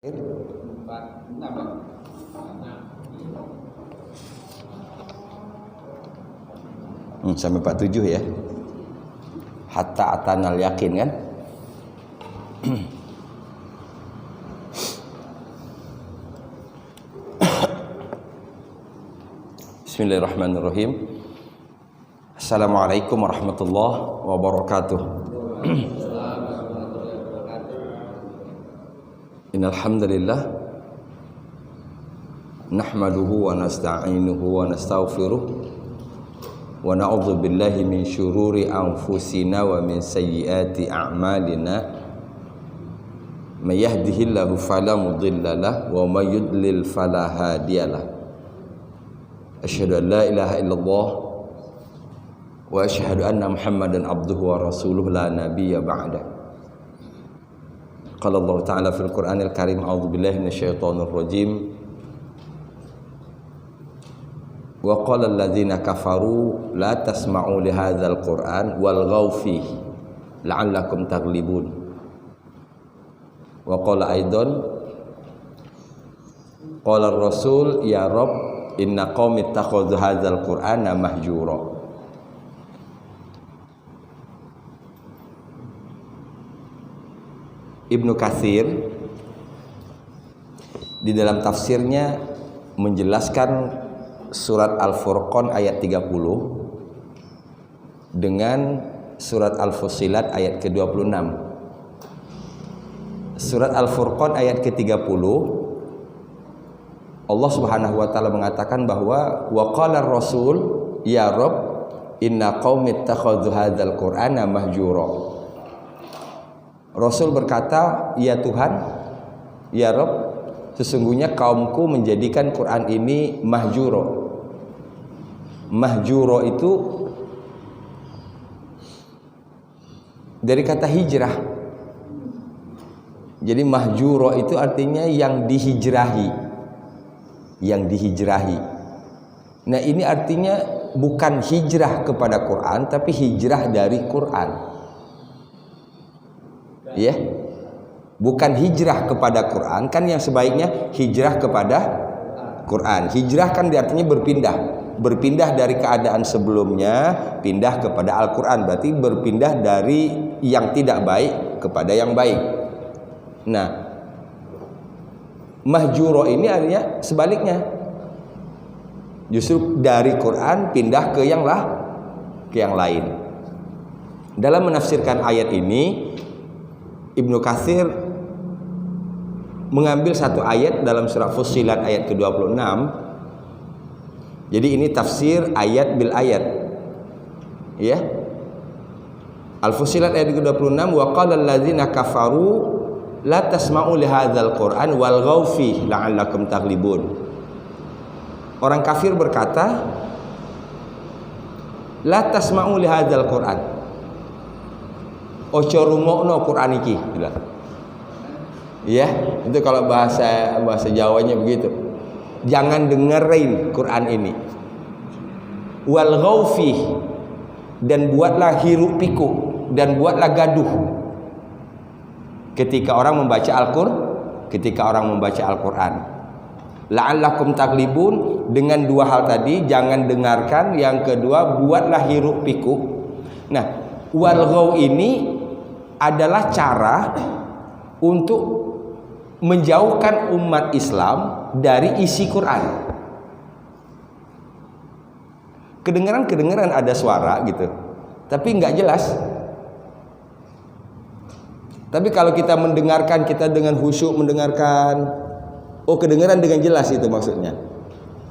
Sampai 47 ya. Hatta atanal yakin kan. Bismillahirrahmanirrahim. Assalamualaikum warahmatullahi wabarakatuh. Innal hamdalillah nahmaduhu wa nasta'inuhu wa nastaghfiruh wa na'udzu billahi min syururi anfusina wa min sayyiati a'malina may yahdihillahu fala mudilla lahu wa may yudlil fala hadiyalah. Asyhadu an la ilaha illallah wa asyhadu anna Muhammadan abduhu wa rasuluhu la nabiyya ba'da. Qala Allah Ta'ala fil Qur'anil Karim, a'udzu billahi minasyaitonir rajim. Wa qala alladzina kafaru la tasma'u li hadzal Qur'an walghaw fihi la'allakum taghlibun. Wa qala aidan qala ar-rasul ya Rabb inna qaumi ittakhadhu hadzal Qur'ana mahjura. Ibnu Katsir di dalam tafsirnya menjelaskan surat Al-Furqan ayat 30 dengan surat Al-Fussilat ayat ke-26. Surat Al-Furqan ayat ke-30 Allah Subhanahu wa taala mengatakan bahwa wa qala ar-rasul ya Rabb inna qaumi ittakhadhu hadzal Qur'ana mahjura. Rasul berkata, ya Tuhan, ya Rabb, sesungguhnya kaumku menjadikan Quran ini mahjuro. Mahjuro itu dari kata hijrah. Jadi mahjuro itu artinya yang dihijrahi. Yang dihijrahi. Nah, ini artinya bukan hijrah kepada Quran, tapi hijrah dari Quran. Ya, bukan hijrah kepada Quran, kan yang sebaiknya hijrah kepada Quran. Hijrah kan artinya berpindah dari keadaan sebelumnya pindah kepada Al-Quran, berarti berpindah dari yang tidak baik kepada yang baik. Nah, mahjuro ini artinya sebaliknya, justru dari Quran pindah ke yang lain. Dalam menafsirkan ayat ini, Ibnu Katsir mengambil satu ayat dalam surah Fussilat ayat ke-26. Jadi ini tafsir ayat bil ayat. Ya. Al-Fussilat ayat ke-26, wa qala alladzina kafaru la tasma'u li hadzal Qur'an walghaw fihi la'allakum taghlibun. Orang kafir berkata, la tasma'u li hadzal Qur'an. Ojo rungokno Quran iki, bilang. Ya, itu kalau bahasa Jawanya begitu. Jangan dengerin Quran ini. Wal ghaufi, dan buatlah hiruk pikuk dan buatlah gaduh. Ketika orang membaca Al-Quran. La'allakum taglibun, dengan dua hal tadi, jangan dengarkan, yang kedua buatlah hiruk pikuk. Nah, wal ghaw ini adalah cara untuk menjauhkan umat Islam dari isi Quran. Kedengaran ada suara gitu, tapi nggak jelas. Tapi kalau kita mendengarkan, kita dengan khusyuk mendengarkan, oh kedengaran dengan jelas, itu maksudnya.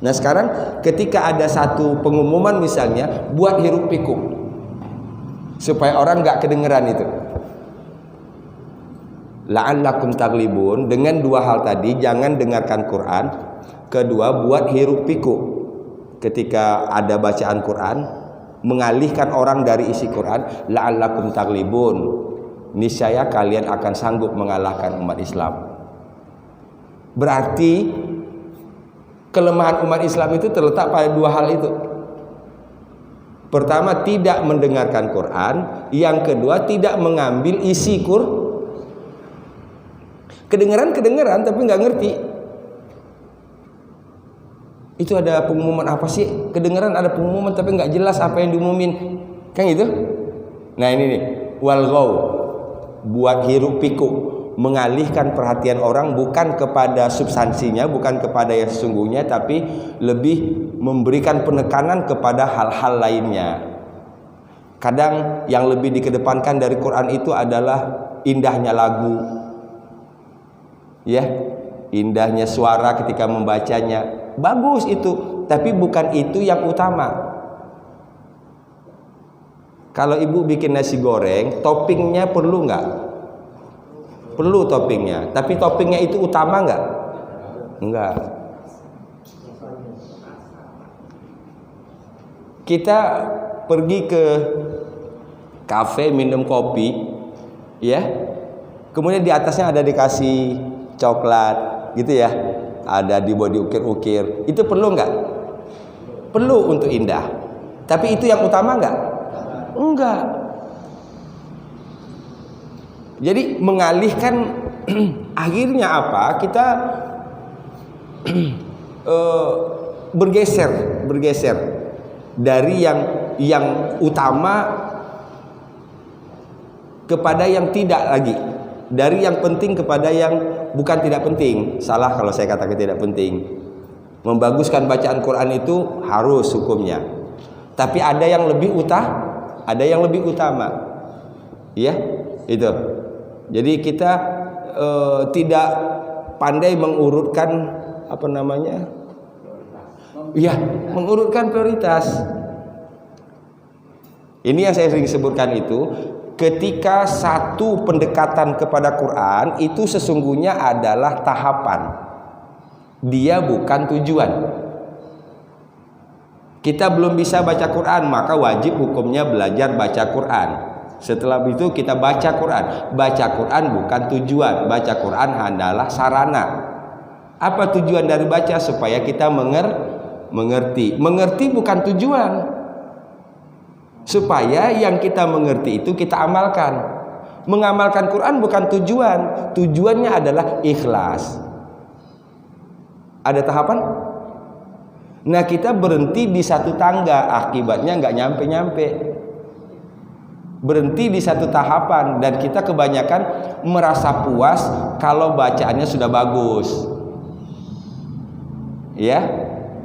Nah sekarang ketika ada satu pengumuman misalnya, buat hiruk pikuk supaya orang nggak kedengeran itu. La'allakum taglibun, dengan dua hal tadi, jangan dengarkan Quran. Kedua, buat hiruk pikuk ketika ada bacaan Quran, mengalihkan orang dari isi Quran. La'allakum taglibun, niscaya kalian akan sanggup mengalahkan umat Islam. Berarti kelemahan umat Islam itu terletak pada dua hal itu. Pertama, tidak mendengarkan Quran. Yang kedua, tidak mengambil isi Quran. Kedengeran tapi nggak ngerti. Itu ada pengumuman apa sih? Kedengeran ada pengumuman tapi nggak jelas apa yang diumumin. Kan gitu? Nah ini nih, walghaw, buat hiruk pikuk, mengalihkan perhatian orang bukan kepada substansinya, bukan kepada yang sesungguhnya, tapi lebih memberikan penekanan kepada hal-hal lainnya. Kadang yang lebih dikedepankan dari Quran itu adalah indahnya lagu, ya, indahnya suara ketika membacanya, bagus itu, tapi bukan itu yang utama. Kalau ibu bikin nasi goreng, toppingnya perlu nggak? Perlu toppingnya, tapi toppingnya itu utama nggak? Enggak. Kita pergi ke kafe minum kopi, ya, kemudian di atasnya ada dikasih coklat, gitu ya, ada diukir-ukir, itu perlu nggak? Perlu untuk indah, tapi itu yang utama nggak? Enggak. Jadi mengalihkan akhirnya apa? Kita bergeser dari yang utama kepada yang tidak lagi, dari yang penting kepada yang bukan tidak penting. Salah kalau saya katakan tidak penting. Membaguskan bacaan Quran itu harus hukumnya, tapi ada yang lebih utama, ya, itu. Jadi kita tidak pandai mengurutkan apa namanya, ya, mengurutkan prioritas. Ini yang saya sering sebutkan itu, ketika satu pendekatan kepada Quran itu sesungguhnya adalah tahapan, dia bukan tujuan. Kita belum bisa baca Quran, maka wajib hukumnya belajar baca Quran. Setelah itu kita baca Quran. Baca Quran bukan tujuan. Baca Quran adalah sarana. Apa tujuan dari baca? Supaya kita mengerti. Mengerti bukan tujuan. Supaya yang kita mengerti itu kita amalkan. Mengamalkan Quran bukan tujuan. Tujuannya adalah ikhlas. Ada tahapan? Nah, kita berhenti di satu tangga, akibatnya nggak nyampe-nyampe. Berhenti di satu tahapan, dan kita kebanyakan merasa puas kalau bacaannya sudah bagus. Ya,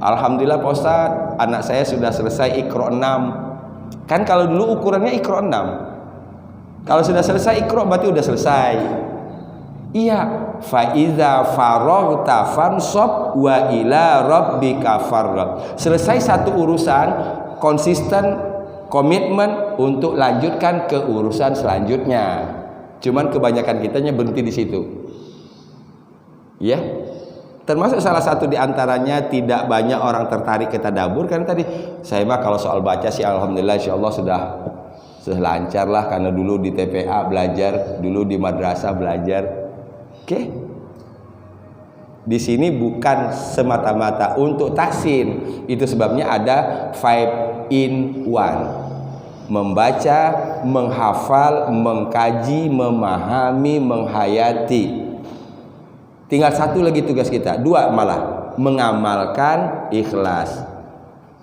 alhamdulillah Pak Ustadz, anak saya sudah selesai Iqra 6. Kan kalau dulu ukurannya Iqra 6. Kalau sudah selesai Iqra berarti udah selesai. Iya, fa iza faraghta fansab wa ila rabbika farghab. Selesai satu urusan, konsisten, komitmen untuk lanjutkan ke urusan selanjutnya. Cuman kebanyakan kitanya berhenti di situ. Ya. Termasuk salah satu di antaranya tidak banyak orang tertarik ke tadabbur, karena tadi saya mah kalau soal baca sih alhamdulillah insyaallah sudah lancar lah, karena dulu di TPA belajar, dulu di madrasah belajar. Oke, di sini bukan semata-mata untuk tahsin, itu sebabnya ada 5 in 1, membaca, menghafal, mengkaji, memahami, menghayati. Tinggal satu lagi tugas kita, 2 malah, mengamalkan, ikhlas.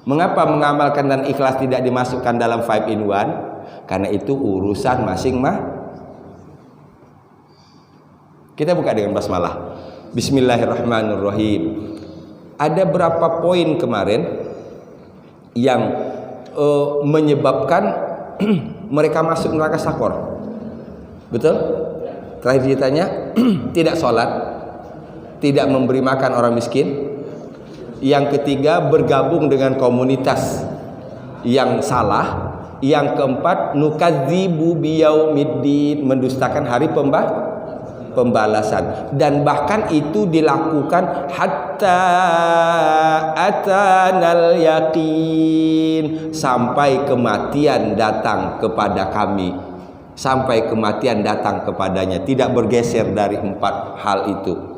Mengapa mengamalkan dan ikhlas tidak dimasukkan dalam 5 in 1? Karena itu urusan masing-masing. Kita buka dengan basmalah. Bismillahirrahmanirrahim. Ada berapa poin kemarin yang menyebabkan mereka masuk neraka Sakor? Betul? Terakhir ditanya, tidak sholat, tidak memberi makan orang miskin. Yang ketiga, bergabung dengan komunitas yang salah. Yang keempat, nukadzibu biyaumiddin, mendustakan hari pembalasan. Dan bahkan itu dilakukan hatta atanal yakin, sampai kematian datang kepada kami, sampai kematian datang kepadanya, tidak bergeser dari 4 hal itu.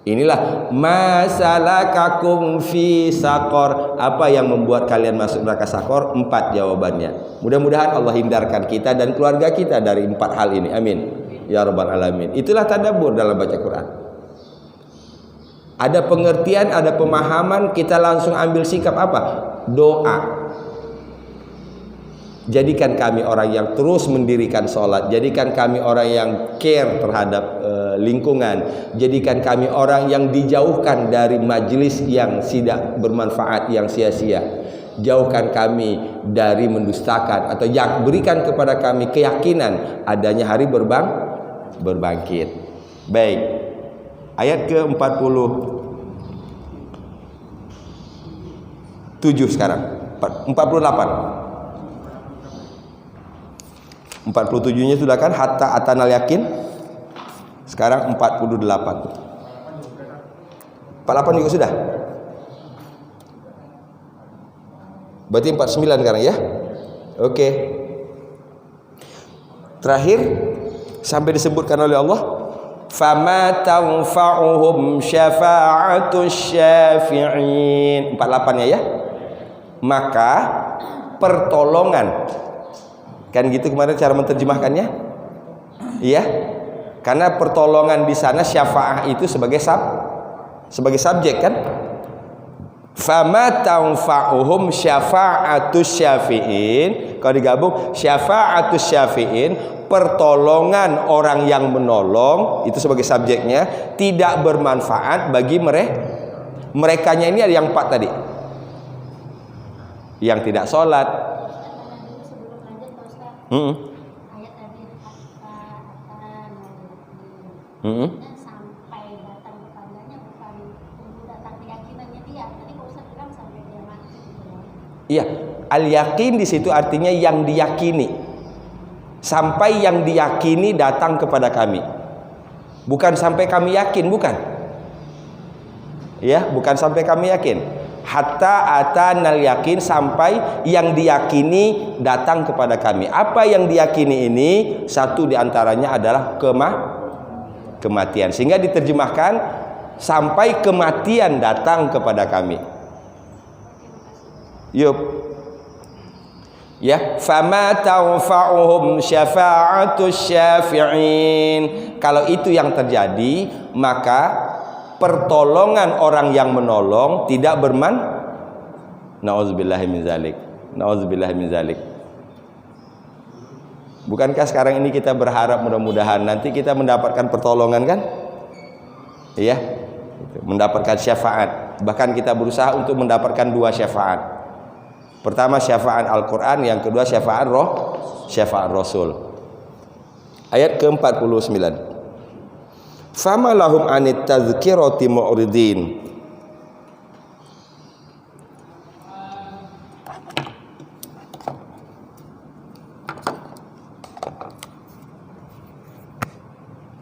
Inilah masalakakum fi sakor, apa yang membuat kalian masuk neraka Sakor? 4 jawabannya. Mudah-mudahan Allah hindarkan kita dan keluarga kita dari 4 hal ini, amin. ya rabbal alamin. Itulah tadabbur dalam baca Quran. Ada pengertian, ada pemahaman, kita langsung ambil sikap apa? Doa. Jadikan kami orang yang terus mendirikan sholat. Jadikan kami orang yang care terhadap lingkungan. Jadikan kami orang yang dijauhkan dari majelis yang tidak bermanfaat, yang sia-sia. Jauhkan kami dari mendustakan, atau berikan kepada kami keyakinan adanya hari berbangkit. Baik. Ayat ke-47 sekarang. 48. 47-nya sudah kan, hatta atanal yakin. Sekarang 48. 48 juga sudah. Berarti 49 sekarang ya. Oke. Terakhir sampai disebutkan oleh Allah, fama tanfa'uhum syafa'atus syafi'in. 48-nya ya. Maka pertolongan, kan gitu kemarin cara menerjemahkannya, iya. Karena pertolongan di sana syafaah itu sebagai subjek kan. Fama tanfa'uhum syafa'atus syafi'in. Kalau digabung syafa'atus syafi'in, pertolongan orang yang menolong, itu sebagai subjeknya, tidak bermanfaat bagi merekanya. Ini ada yang 4 tadi, yang tidak sholat. Ayat tadi sampai datang kepadanya, bukan tunggu datang keyakinannya dia. Tadi Pak Ustaz bilang sampai dia mati gitu. Iya, al-yakin di situ artinya yang diyakini. Sampai yang diyakini datang kepada kami. Bukan sampai kami yakin, bukan. Ya, bukan sampai kami yakin. Hatta atanal yakin, sampai yang diyakini datang kepada kami. Apa yang diyakini ini? Satu diantaranya adalah kematian. Sehingga diterjemahkan sampai kematian datang kepada kami. Yup. Ya, fama tanfa'uhum syafa'atus syafi'in. Kalau itu yang terjadi, maka pertolongan orang yang menolong tidak Nauzubillahi min zalik. Nauzubillahi min zalik. Bukankah sekarang ini kita berharap mudah-mudahan nanti kita mendapatkan pertolongan kan? Iya. Mendapatkan syafaat. Bahkan kita berusaha untuk mendapatkan 2 syafaat. Pertama syafaat Al-Qur'an, yang kedua syafaat Rasul. Ayat ke-49. Fama lahum anit tazkirati mu'ridin.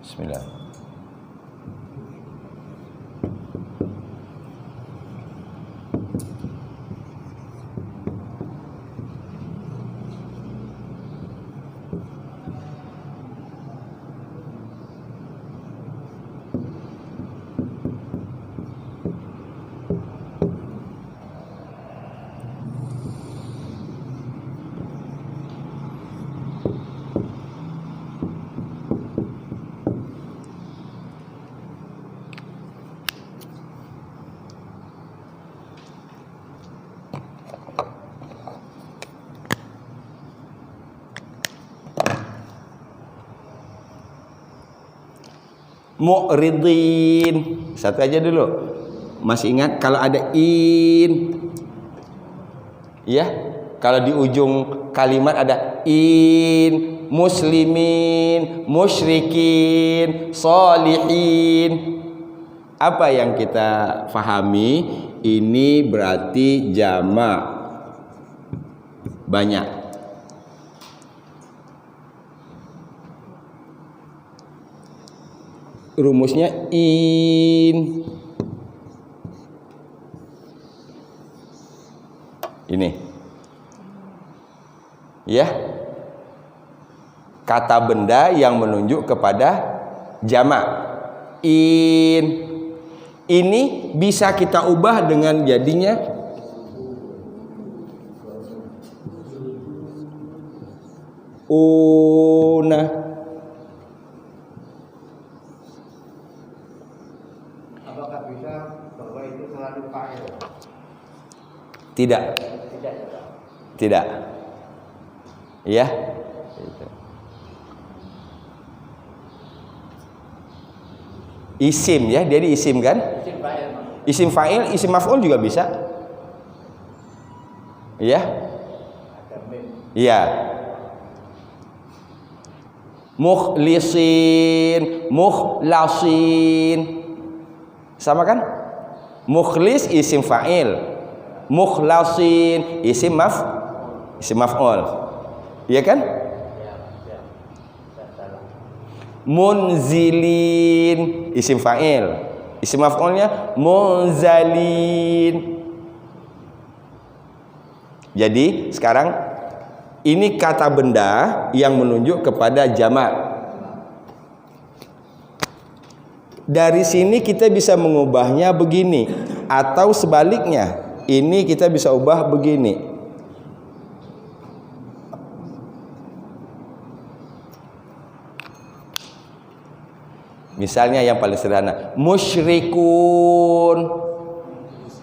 Bismillah. Mu'ridin. Satu aja dulu. Masih ingat kalau ada in? Ya, kalau di ujung kalimat ada in, muslimin, musyrikin, solihin. Apa yang kita fahami? Ini berarti jamak, banyak. Rumusnya in. Ini. Ya. Kata benda yang menunjuk kepada jamak. In. Ini bisa kita ubah dengan jadinya una. Apakah bisa bahwa itu selalu fa'il? Tidak. Tidak juga. Tidak. Ya. Isim ya, jadi isim kan? Isim fa'il. Isim fa'il, isim maf'ul juga bisa. Ya. Ada mim. Iya. Mukhlisin, mukhlasin. Sama kan? Mukhlis isim fa'il. Mukhlasin isim maf'ul. Iya kan? Ya. Salah. Munzilin isim fa'il. Isim maf'ulnya munzalin. Jadi sekarang ini kata benda yang menunjuk kepada jamak. Dari sini kita bisa mengubahnya begini, atau sebaliknya. Ini kita bisa ubah begini. Misalnya yang paling sederhana, musyrikun.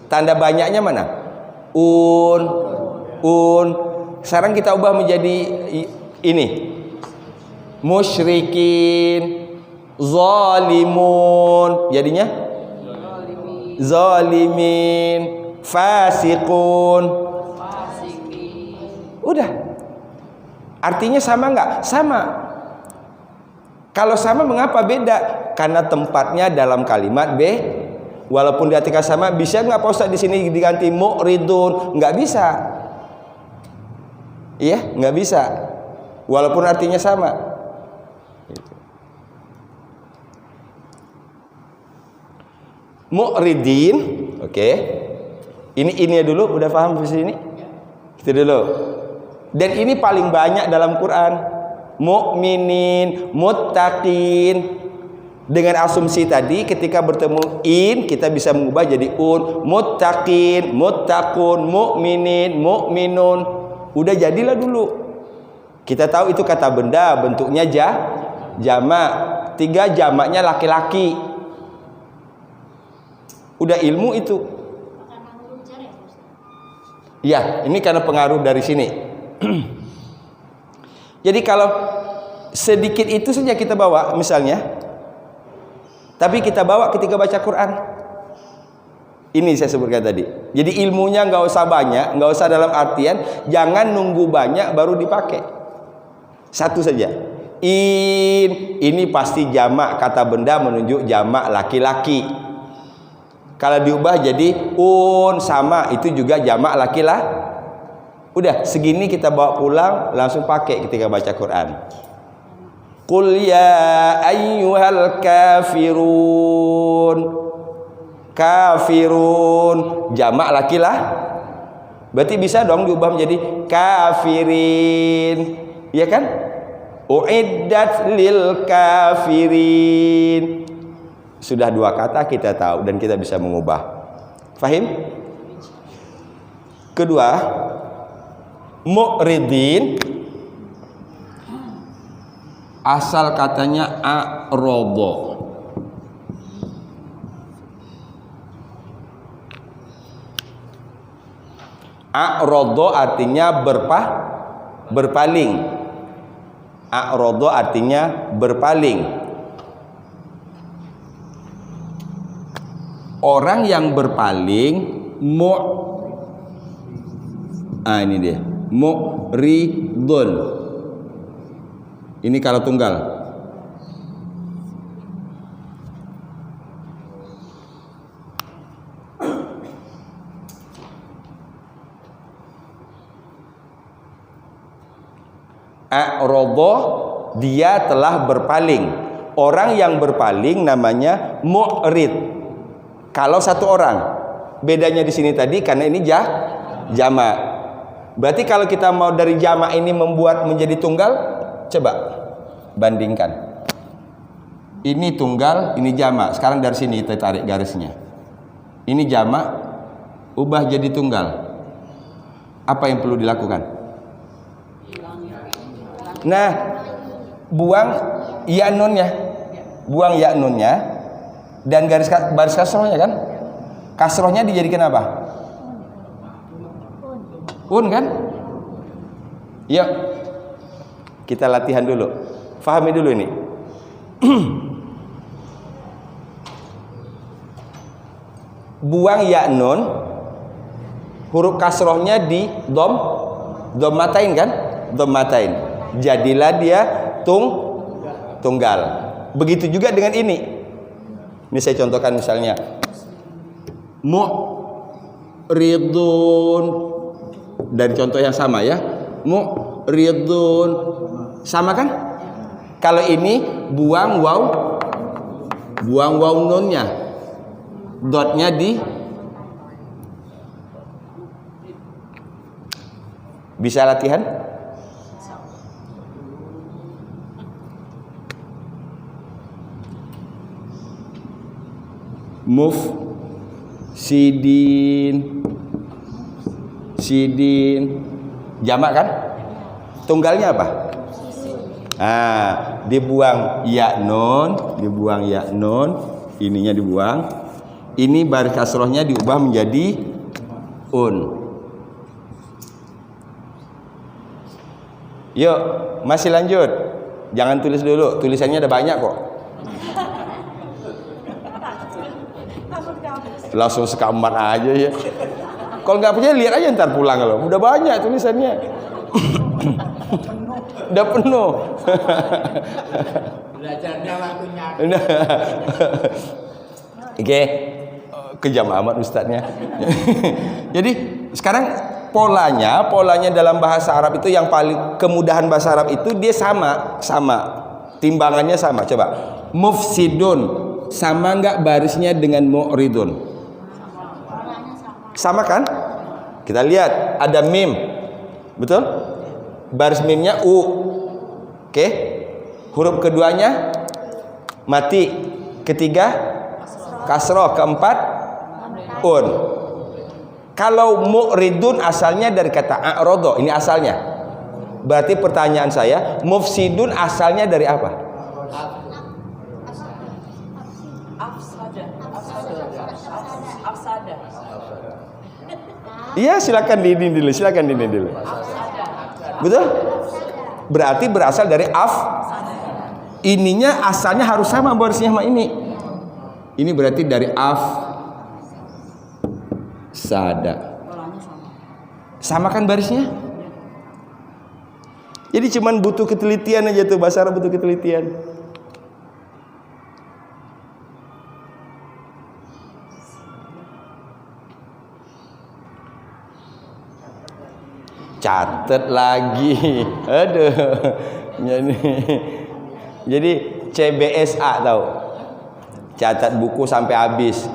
Tanda banyaknya mana? Un. Sekarang kita ubah menjadi ini. Musyrikin, zalimun. Jadinya zalimin, fasiqun. Udah. Artinya sama enggak? Sama. Kalau sama mengapa beda? Karena tempatnya dalam kalimat B. Walaupun diartikan sama, bisa nggak Pak Ustadz di sini diganti mu'ridun? Nggak bisa. Iya, nggak bisa. Walaupun artinya sama. Mu'ridin, oke. Ini dulu, udah paham di sini? Itu dulu. Dan ini paling banyak dalam Quran. Mu'minin, muttaqin. Dengan asumsi tadi ketika bertemu in kita bisa mengubah jadi un. Muttaqin, muttaqun, mu'minin, mu'minun. Udah jadilah dulu. Kita tahu itu kata benda, bentuknya jamak. 3 jamaknya laki-laki. Udah ilmu itu. Karena huruf jar ya, Ustaz? Ya, ini karena pengaruh dari sini. Jadi kalau sedikit itu saja kita bawa misalnya, tapi kita bawa ketika baca Quran. Ini saya sebutkan tadi. Jadi ilmunya nggak usah banyak, nggak usah dalam artian jangan nunggu banyak baru dipakai. Satu saja. Ini pasti jamak, kata benda menunjuk jamak laki-laki. Kalau diubah jadi sama, itu juga jamak laki-laki. Udah, segini kita bawa pulang, langsung pakai ketika baca Quran. Qul ya ayyuhal kafirun. Kafirun, jamak laki-laki. Berarti bisa dong diubah menjadi kafirin. Iya kan? Uiddat lil kafirin. Sudah 2 kata kita tahu dan kita bisa mengubah. Fahim? Kedua, mu'ridin asal katanya a'rodo. A'rodo artinya berpaling. A'rodo artinya berpaling. Orang yang berpaling ini dia, mu'ridun. Ini kalau tunggal. A'rodo, dia telah berpaling. Orang yang berpaling namanya mu'rid. Kalau satu orang, bedanya di sini tadi karena ini jamak. Berarti kalau kita mau dari jamak ini membuat menjadi tunggal, coba bandingkan. Ini tunggal, ini jamak. Sekarang dari sini kita tarik garisnya. Ini jamak, ubah jadi tunggal. Apa yang perlu dilakukan? Nah, buang ya nunnya. Buang ya nunnya. Dan baris kasrohnya kan? Kasrohnya dijadikan apa? Un kan? Yuk, kita latihan dulu. Fahami dulu ini. Buang ya nun, huruf kasrohnya di dommatain kan? Dommatain. Jadilah dia tunggal. Begitu juga dengan ini. Ini saya contohkan misalnya. Mu'ridun. Dari contoh yang sama ya. Mu'ridun. Sama kan? Kalau ini buang waw nunnya. Dotnya di. Bisa latihan? Sidin jamak kan? Tunggalnya apa? Dibuang ya nun, ininya dibuang. Ini baris kasrohnya diubah menjadi un. Yuk, masih lanjut. Jangan tulis dulu, tulisannya ada banyak kok. Langsung sekamar aja ya. Kalau nggak percaya lihat aja ntar pulang loh. Udah banyak tulisannya. Udah penuh. Belajarnya waktunya. Oke. Kejam amat ustadznya. Jadi sekarang polanya dalam bahasa Arab itu yang paling kemudahan bahasa Arab itu dia sama. Timbangannya sama. Coba. Mufsidun sama nggak barisnya dengan mu'ridun? Sama kan? Kita lihat ada mim. Betul? Baris mimnya u. Oke. Huruf keduanya mati. Ketiga kasroh. Keempat un. Kalau mu'ridun asalnya dari kata a'rodo. Ini asalnya. Berarti pertanyaan saya, mufsidun asalnya dari apa? Iya, silakan ini dulu. Betul? Berarti berasal dari ininya asalnya harus sama barisnya sama ini. Ini berarti dari sada. Sama kan barisnya? Jadi cuman butuh ketelitian aja tuh, bahasa Arab butuh ketelitian. Catat lagi. Aduh. Jadi CBSA tahu. Catat buku sampai habis.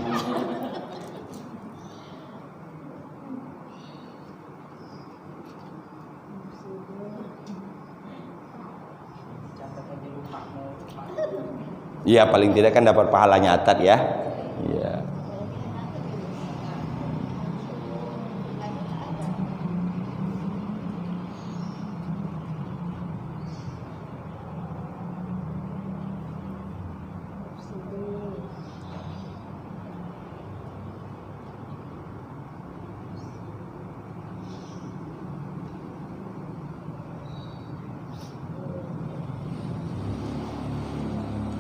Iya, paling tidak kan dapat pahala nyatat ya. Iya.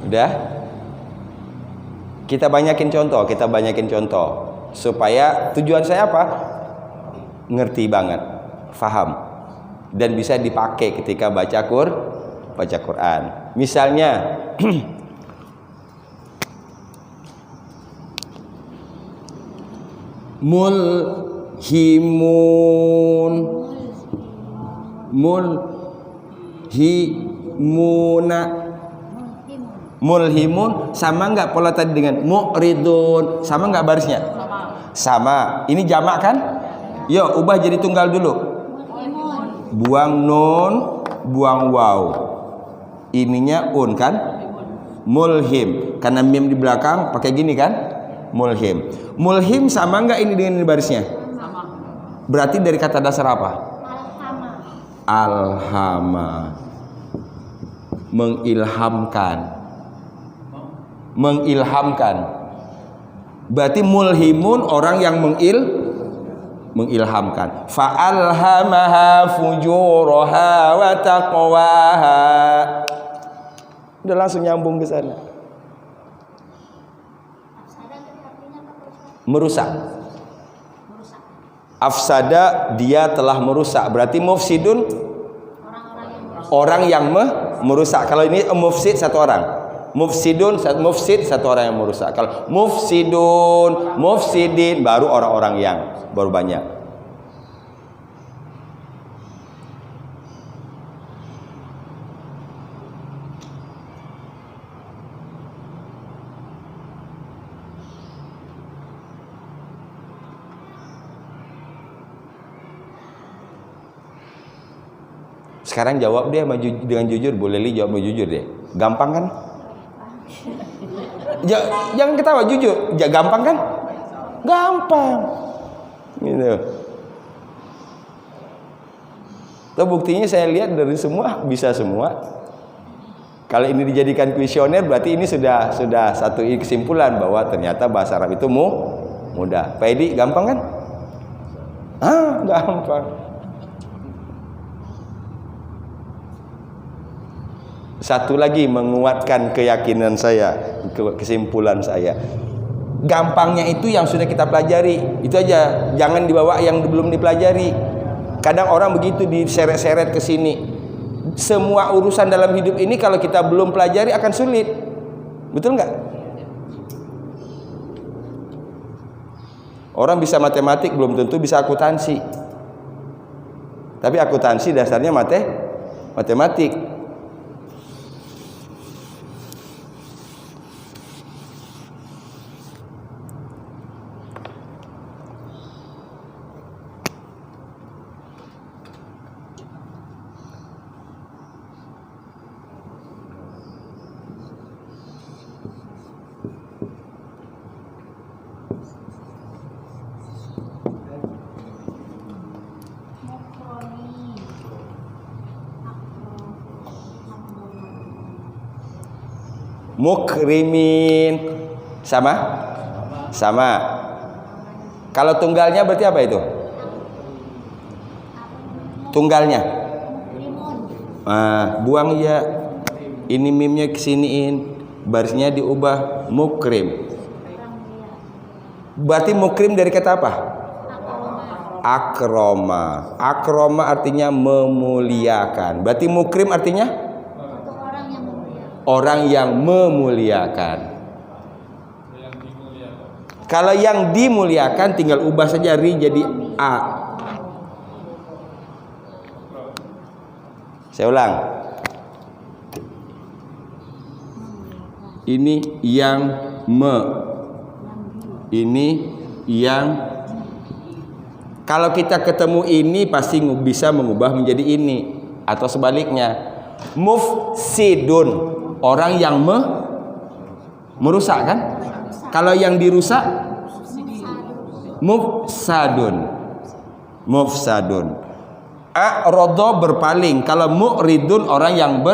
Udah? Kita banyakin contoh supaya tujuan saya apa? Ngerti banget, faham, dan bisa dipakai ketika baca Quran. Misalnya mulhimun sama nggak pola tadi dengan mu'ridun? Sama nggak barisnya? Sama. Ini jamak kan? Yuk ubah jadi tunggal dulu. Buang nun, buang waw. Ininya un kan? Mulhim. Karena mim di belakang pakai gini kan? Mulhim. Mulhim sama nggak ini dengan ini barisnya? Sama. Berarti dari kata dasar apa? Alhama. Mengilhamkan. Berarti mulhimun orang yang mengilhamkan. Fa'alhamaha fujuraha wa taqwaha. Udah langsung nyambung ke sana. Afsada tadi artinya apa, Pak Ustaz? Merusak. Merusak. Afsada, dia telah merusak. Berarti mufsidun Orang-orang yang merusak. orang yang merusak. Kalau ini mufsid satu orang. Mufsid satu orang yang merusak. Kalau mufsidun, mufsidin baru orang-orang yang baru banyak. Sekarang jawab dia dengan jujur. Boleh li jawab jujur deh. Gampang kan? Jangan ketawa, jujur. Gampang kan? Gampang. Gitu. Tuh buktinya saya lihat dari semua bisa semua. Kalau ini dijadikan kuesioner berarti ini sudah satu kesimpulan bahwa ternyata bahasa Arab itu mudah. Pak Edi, gampang kan? Gampang. Satu lagi menguatkan keyakinan saya, kesimpulan saya. Gampangnya itu yang sudah kita pelajari. Itu aja, jangan dibawa yang belum dipelajari. Kadang orang begitu diseret-seret ke sini. Semua urusan dalam hidup ini kalau kita belum pelajari akan sulit. Betul nggak? Orang bisa matematik belum tentu bisa akuntansi. Tapi akuntansi dasarnya matematik. Mukrimin sama. Kalau tunggalnya berarti apa itu? Tunggalnya. Buang ya. Ini mimnya kesiniin, barisnya diubah mukrim. Berarti mukrim dari kata apa? Akroma. Akroma artinya memuliakan. Berarti mukrim artinya orang yang memuliakan. Kalau yang dimuliakan tinggal ubah saja ri jadi a. Saya ulang. Ini yang ini yang. Kalau kita ketemu ini pasti bisa mengubah menjadi ini atau sebaliknya. Mufsidun, orang yang merusak kan? Kalau yang dirusak mufsadun. A'radha berpaling. Kalau mu'ridun orang yang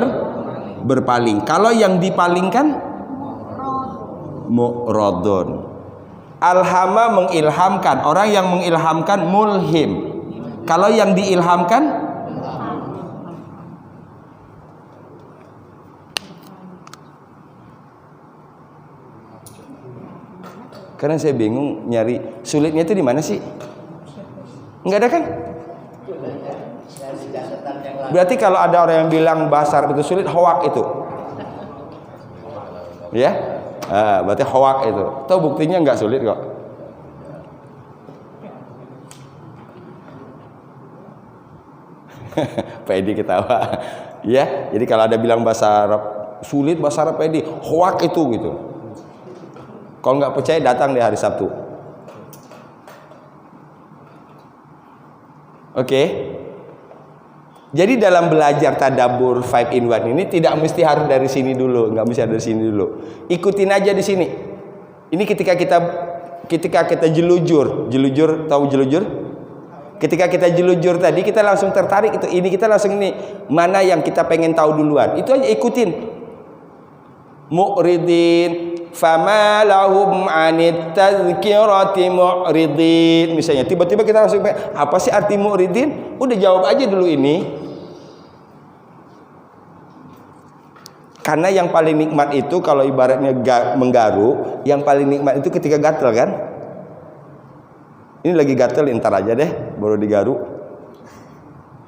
berpaling. Kalau yang dipalingkan mu'radun. Alhama mengilhamkan. Orang yang mengilhamkan mulhim. Kalau yang diilhamkan karena saya bingung nyari sulitnya itu di mana sih? Enggak ada kan? Berarti kalau ada orang yang bilang bahasa Arab itu sulit, hoak itu. Ya? Berarti hoak itu. Tahu buktinya enggak sulit kok. Pak Edi ketawa. Ya, jadi kalau ada bilang bahasa Arab sulit, bahasa Arab Pak Edi, hoak itu gitu. Kalau nggak percaya datang di hari Sabtu. Oke. Jadi dalam belajar tadabbur 5 in 1 ini tidak mesti harus dari sini dulu, nggak mesti dari sini dulu. Ikutin aja di sini. Ini ketika kita jelujur tahu jelujur? Ketika kita jelujur tadi kita langsung tertarik itu. Ini kita langsung ini mana yang kita pengen tahu duluan. Itu aja ikutin. Mu'ridin fama lahum 'anit tadhkirati mu'ridin. Misalnya tiba-tiba kita langsung, apa sih arti mu'ridin? Udah jawab aja dulu ini. Karena yang paling nikmat itu kalau ibaratnya menggaru, yang paling nikmat itu ketika gatel kan? Ini lagi gatel, entar aja deh baru digaru.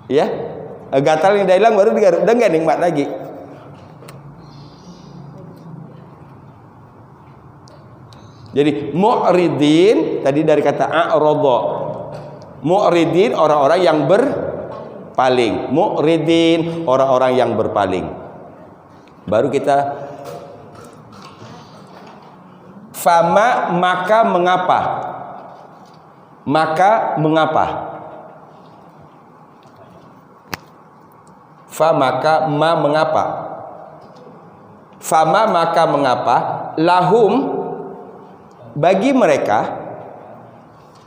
Ya? Gatal yang udah hilang baru digaru, udah enggak nikmat lagi. Jadi mu'ridin tadi dari kata a'radha. Mu'ridin orang-orang yang berpaling. Mu'ridin orang-orang yang berpaling. Baru kita fama maka mengapa? Maka mengapa? Fa maka ma mengapa? Fama maka mengapa? Lahum bagi mereka.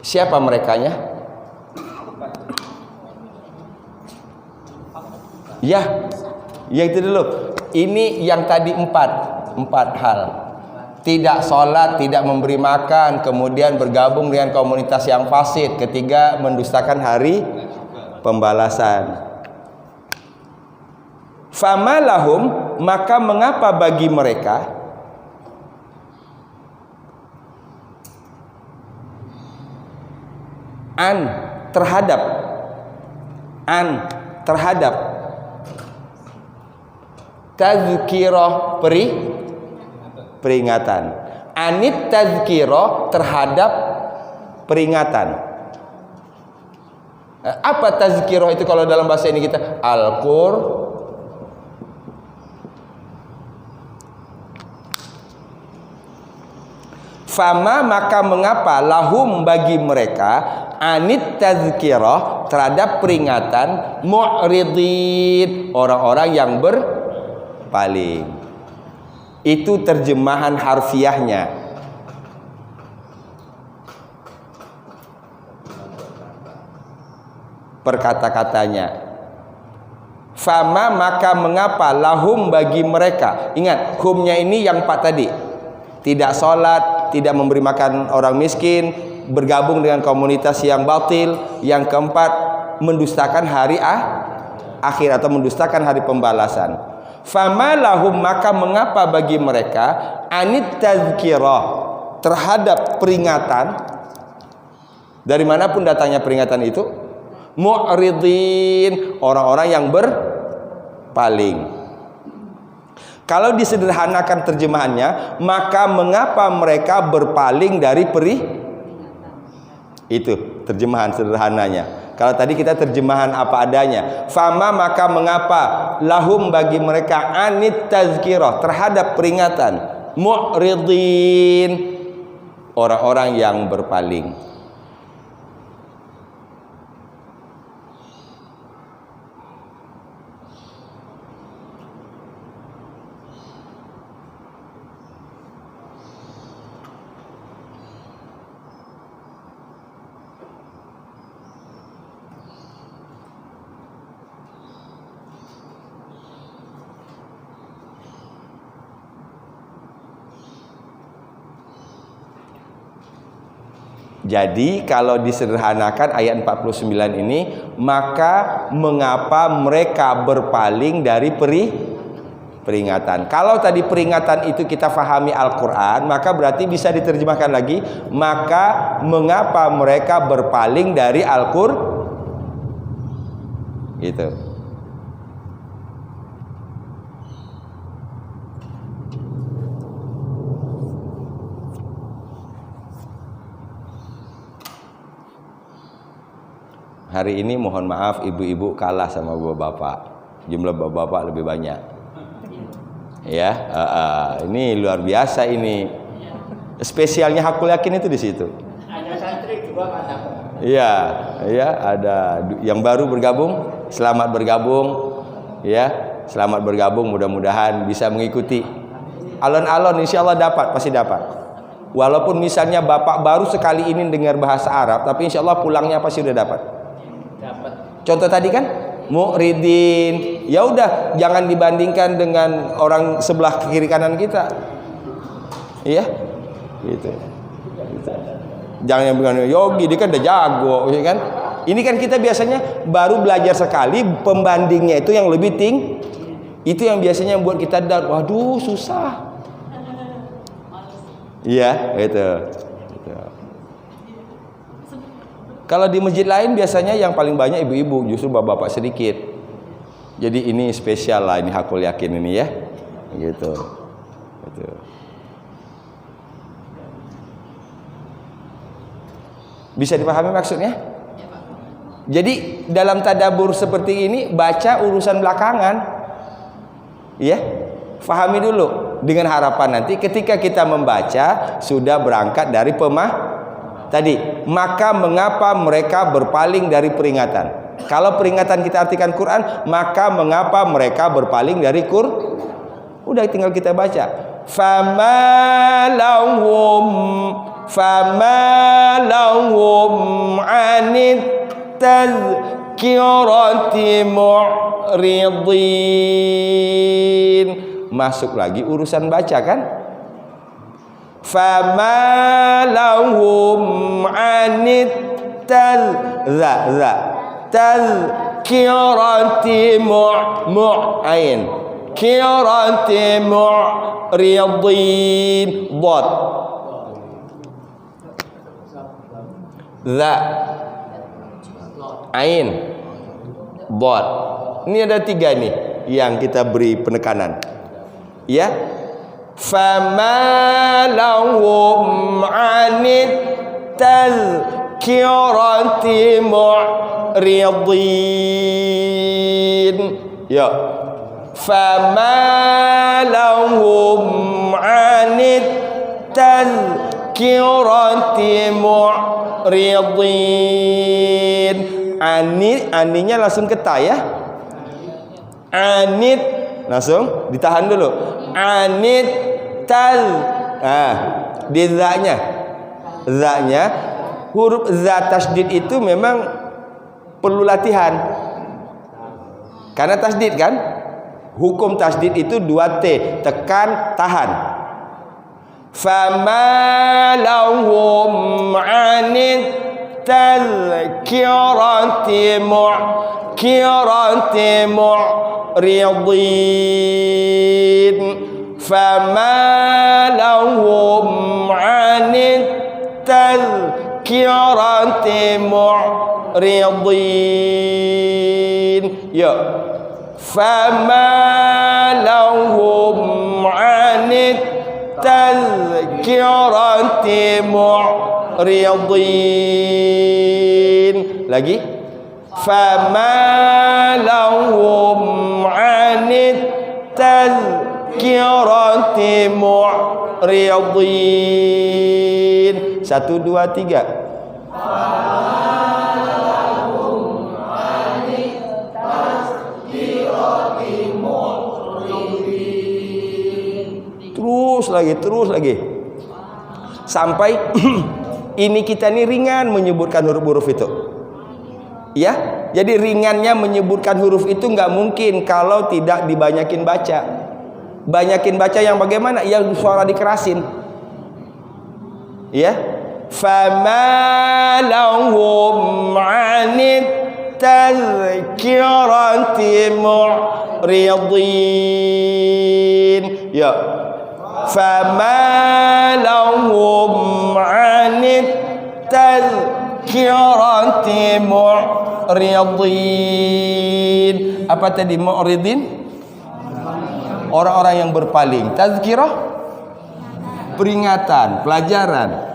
Siapa merekanya? Ya, yang itu dulu. Ini yang tadi empat hal. Tidak sholat, tidak memberi makan, kemudian bergabung dengan komunitas yang fasid, ketiga mendustakan hari pembalasan. Fama lahum maka mengapa bagi mereka terhadap tazkirah peringatan. Anit tazkirah terhadap peringatan. Apa tazkirah itu kalau dalam bahasa ini kita? Al-Qur Fama maka mengapa lahum bagi mereka anit tazkirah terhadap peringatan mu'ridin orang-orang yang berpaling. Itu terjemahan harfiahnya. Perkata-katanya. Fama maka mengapa lahum bagi mereka. Ingat, humnya ini yang 4 tadi. Tidak sholat, tidak memberi makan orang miskin, bergabung dengan komunitas yang batil. Yang keempat, mendustakan hari akhir atau mendustakan hari pembalasan. Fama lahum maka mengapa bagi mereka anit tazkirah terhadap peringatan. Dari manapun datangnya peringatan itu, mu'ridin orang-orang yang berpaling. Kalau disederhanakan terjemahannya, maka mengapa mereka berpaling dari itu terjemahan sederhananya. Kalau tadi kita terjemahan apa adanya. Fama maka mengapa lahum bagi mereka anit tazkirah terhadap peringatan. Mu'ridin orang-orang yang berpaling. Jadi kalau disederhanakan ayat 49 ini, maka mengapa mereka berpaling dari peringatan. Kalau tadi peringatan itu kita fahami Al-Quran, maka berarti bisa diterjemahkan lagi, maka mengapa mereka berpaling dari Al-Quran. Gitu. Hari ini mohon maaf ibu-ibu kalah sama bapak-bapak. Jumlah bapak-bapak lebih banyak. Ya, ini luar biasa ini. Spesialnya Hakul Yakin itu di situ. Ada santri juga kan? Iya, ya ada yang baru bergabung. Selamat bergabung, ya. Selamat bergabung. Mudah-mudahan bisa mengikuti. Alon-alon insya Allah dapat, pasti dapat. Walaupun misalnya bapak baru sekali ini dengar bahasa Arab, tapi insya Allah pulangnya pasti sudah dapat. Contoh tadi kan mu'ridin. Ya udah, jangan dibandingkan dengan orang sebelah kiri kanan kita. Iya, gitu. Jangan bilang Yogi dia kan udah jago, ya kan? Ini kan kita biasanya baru belajar sekali, pembandingnya itu yang lebih tinggi. Itu yang biasanya buat kita waduh susah. Iya, gitu. Kalau di masjid lain biasanya yang paling banyak ibu-ibu, justru bapak-bapak sedikit. Jadi ini spesial lah, ini Hakul Yakin ini ya, gitu. Bisa dipahami maksudnya? Jadi dalam tadabur seperti ini baca urusan belakangan, ya, fahami dulu dengan harapan nanti ketika kita membaca sudah berangkat dari tadi. Maka mengapa mereka berpaling dari peringatan? Kalau peringatan kita artikan Quran, maka mengapa mereka berpaling dari Udah tinggal kita baca. Fama lahum anit tazkirati mu'ridin. Masuk lagi urusan baca kan? Fama lahum anit tazkirati mu'ain kirati mu'ridin bot za ain bot. Ini ada 3 nih yang kita beri penekanan, ya. Fama lahum anit tazkirati mu'ridin. Ya. Fama lahum anit tazkirati mu'ridin. Aninya langsung ke ta ya. Anit langsung ditahan dulu. Anit di za-nya huruf za tasdid itu memang perlu latihan. Karena tasdid kan? Hukum tasdid itu 2 T, tekan, tahan. Fama lahum anit tazkirati mu'ridin. Fama lahum anit tazkirati mu'ridin. Ya. Fama lahum anit tazkirati mu'ridin. Lagi. Fama lahum anit tazkirati mu'ridin. 1, 2, 3. Terus lagi sampai ini kita ini ringan menyebutkan huruf-huruf itu, ya. Jadi ringannya menyebutkan huruf itu nggak mungkin kalau tidak dibanyakin baca. Banyakin baca yang bagaimana? Yang suara dikerasin, ya. Fama lahum anit tazkirati mu'ridin. Ya. Fama lahum anit tazkirati mu'ridin. Apa tadi mu'ridin? Orang-orang yang berpaling. Tazkirah peringatan, pelajaran.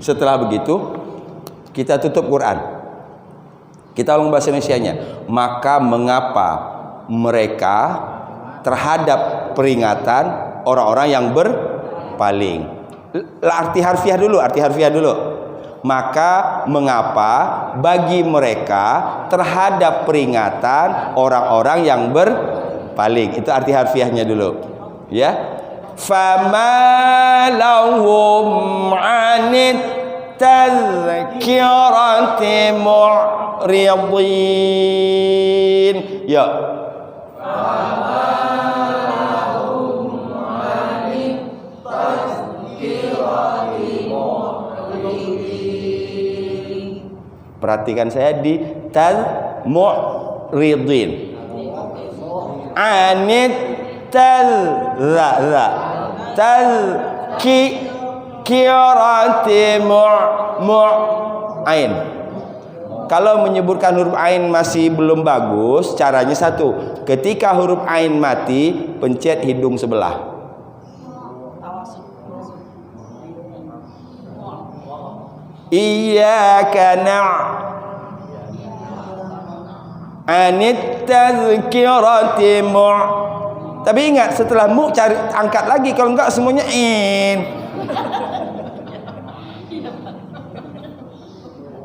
Setelah begitu kita tutup Quran. Kita ulang bahasa Indonesianya. Maka mengapa mereka terhadap peringatan orang-orang yang berpaling. Arti harfiah dulu. Maka mengapa bagi mereka terhadap peringatan orang-orang yang berpaling. Itu arti harfiahnya dulu, ya. Fama lahum 'anit tadhkirati mu'ridin. Ya. Perhatikan saya di mu'ridin. Anit tadhkirati mu'ain. Kalau menyebutkan huruf ain masih belum bagus, caranya satu. Ketika huruf ain mati, pencet hidung sebelah. Iyyaka anit tadhkirati Tapi ingat, setelah mu cari angkat lagi, kalau enggak semuanya in.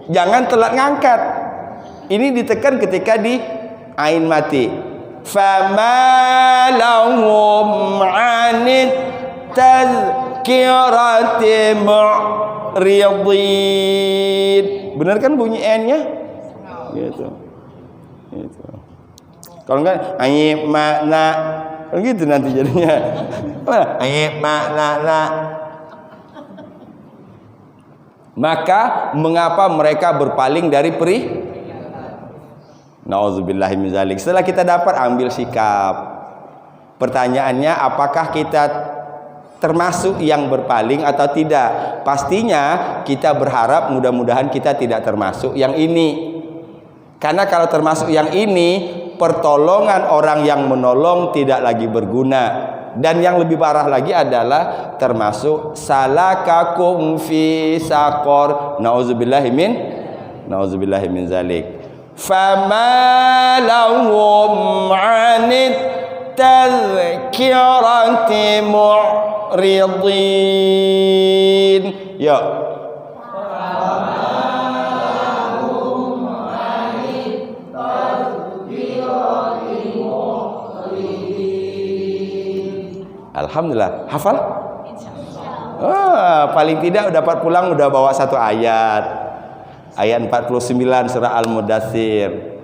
Jangan telat ngangkat. Ini ditekan ketika di ain mati. Fama lahum 'anit tadhkirati mu'ridin. Benar kan bunyi n-nya? Gitu. Gitu. Kalau enggak ayy makna gitu nanti jadinya. Ayy makna. Maka mengapa mereka berpaling dari Nauzubillahi min zalik. Setelah kita dapat, ambil sikap. Pertanyaannya, apakah kita termasuk yang berpaling atau tidak? Pastinya kita berharap mudah-mudahan kita tidak termasuk yang ini. Karena kalau termasuk yang ini, pertolongan orang yang menolong tidak lagi berguna. Dan yang lebih parah lagi adalah termasuk salakakum fi saqor. Nauzubillahi min zalik. Fama lahum 'anit tadhkirati mu'ridin. Ya. Alhamdulillah, hafal? Paling tidak dapat pulang udah bawa satu ayat. Ayat 49 surah Al-Mudaththir.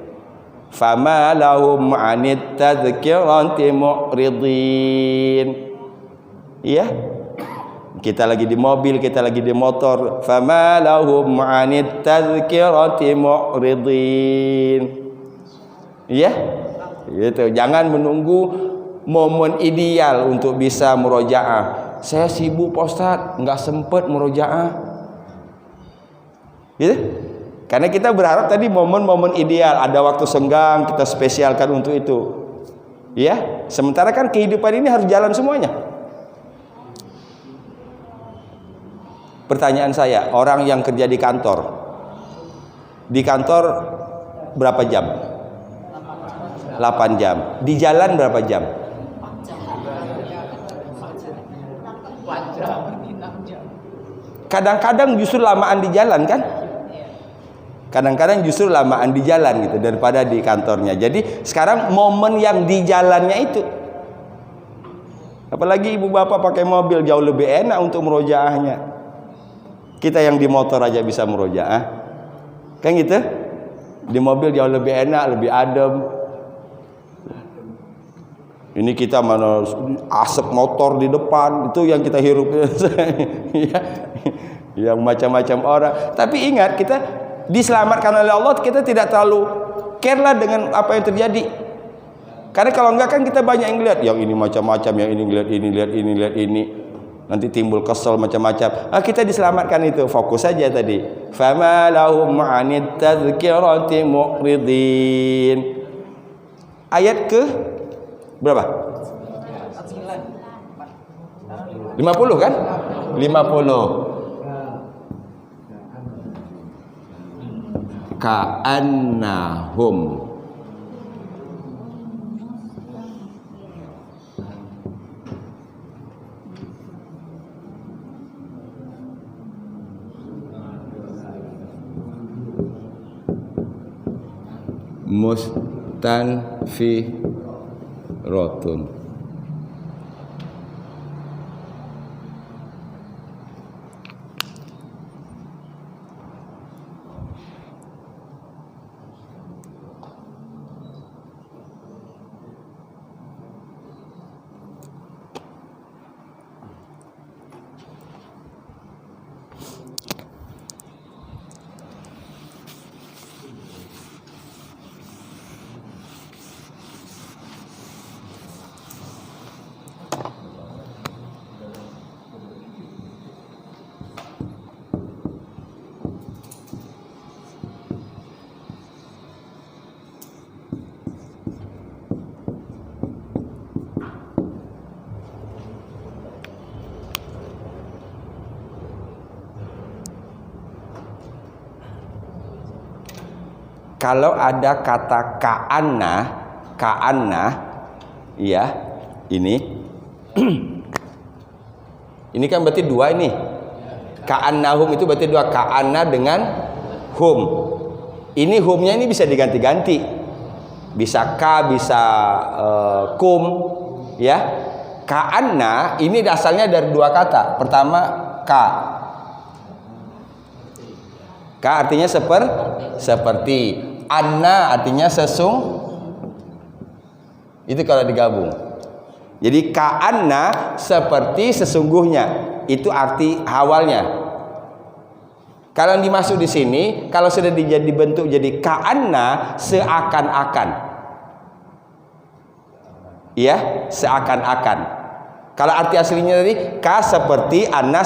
Fama lahum 'anit tadhkirati mu'ridin. Iya? Kita lagi di mobil, kita lagi di motor. Fama lahum 'anit tadhkirati mu'ridin. Iya? Gitu. Jangan menunggu momen ideal untuk bisa murojaah. Saya sibuk Pak Ustadz, nggak sempet murojaah. Gitu? Karena kita berharap tadi momen-momen ideal, ada waktu senggang kita spesialkan untuk itu. Ya, sementara kan kehidupan ini harus jalan semuanya. Pertanyaan saya, orang yang kerja di kantor berapa jam? 8 jam. Di jalan berapa jam? Kadang-kadang justru lamaan di jalan kan? Kadang-kadang justru lamaan di jalan gitu daripada di kantornya. Jadi sekarang momen yang di jalannya itu. Apalagi ibu bapak pakai mobil jauh lebih enak untuk murojaahnya. Kita yang di motor aja bisa murojaah. Kan gitu? Di mobil jauh lebih enak, lebih adem. Ini kita mana asap motor di depan, itu yang kita hirup ya. Yang macam-macam orang. Tapi ingat, kita diselamatkan oleh Allah, kita tidak terlalu care lah dengan apa yang terjadi. Karena kalau enggak kan kita banyak yang lihat, yang ini macam-macam, yang ini lihat ini. Nanti timbul kesel macam-macam. Kita diselamatkan itu, fokus saja tadi. Fama lahum 'anit tadhkirati mu'ridin. Ayat ke berapa? 50 kan? 50. Ka'annahum mustanfiratun. kalau ada kata ka'anna, ya, ini ini kan berarti dua ini. Ka'annahum itu berarti dua, ka'anna dengan hum. Ini humnya ini bisa diganti-ganti. Bisa ka, bisa kum, ya. Ka'anna ini asalnya dari dua kata. Pertama ka. Ka artinya seperti. Anna artinya itu kalau digabung. Jadi ka'anna seperti sesungguhnya. Itu arti awalnya. Kalau dimasuk di sini, kalau sudah dibentuk jadi ka'anna, seakan-akan. Ya, seakan-akan. Kalau arti aslinya tadi ka seperti, anna